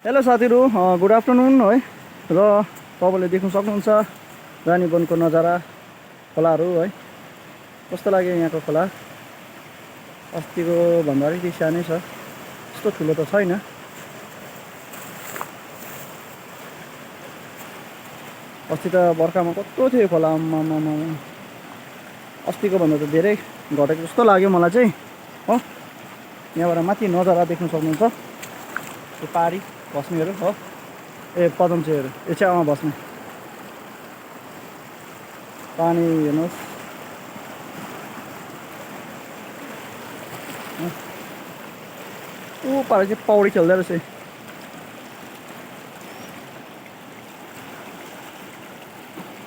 Hello साथीहरू, good afternoon है। र तपाईँले देख्न सक्नुहुन्छ रानीवनको नजारा, खोलाहरू है। कस्तो लाग्यो यहाँको खोला? अस्तिको भन्दा अलिकति सानै छ, त्यस्तो ठुलो त छैन। अस्ति त बर्खामा कस्तो थियो खोला, आम्मामामा। अस्तिको भन्दा त धेरै घटेको जस्तो लाग्यो मलाई चाहिँ हो। यहाँबाट माथि नजारा देख्न सक्नुहुन्छ, त्यो पारी बस्नेहरू हो। ए पदमचेहरू यो चाहिँ बस्ने पानी हेर्नुहोस्। ऊ पारा चाहिँ पौडी खेल्दो रहेछ।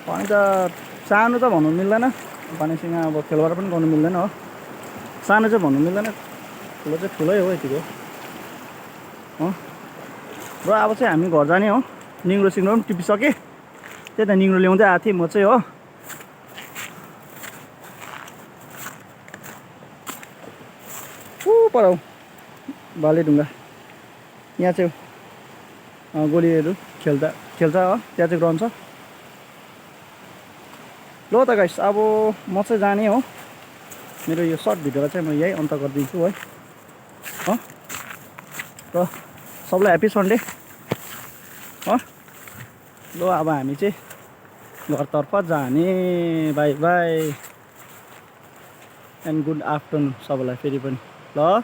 पानी त सानो त भन्नु मिल्दैन, पानीसँग अब खेलबाट पनि गर्नु मिल्दैन हो। सानो चाहिँ भन्नु मिल्दैन, ठुलो चाहिँ ठुलै हो यतिको हो। र अब चाहिँ हामी घर जाने हो। निङ्ग्रो सिङ्ग्रो पनि टिपिसकेँ, त्यही त निङ्ग्रो ल्याउँदै आएको थिएँ म चाहिँ हो। ऊ पर भालेढुङ्गा, यहाँ चाहिँ गोलीहरू खेल्छ हो, त्यहाँ चाहिँ ग्राउन्ड छ। ल त गाइस, अब म चाहिँ जाने हो। मेरो यो सर्ट भिडियोलाई चाहिँ म यही अन्त गरिदिन्छु है हो। र सबलाई ह्याप्पी सन्डे हो। ल अब हामी चाहिँ घरतर्फ जाने। By by and good afternoon सबैलाई फेरि पनि। ल।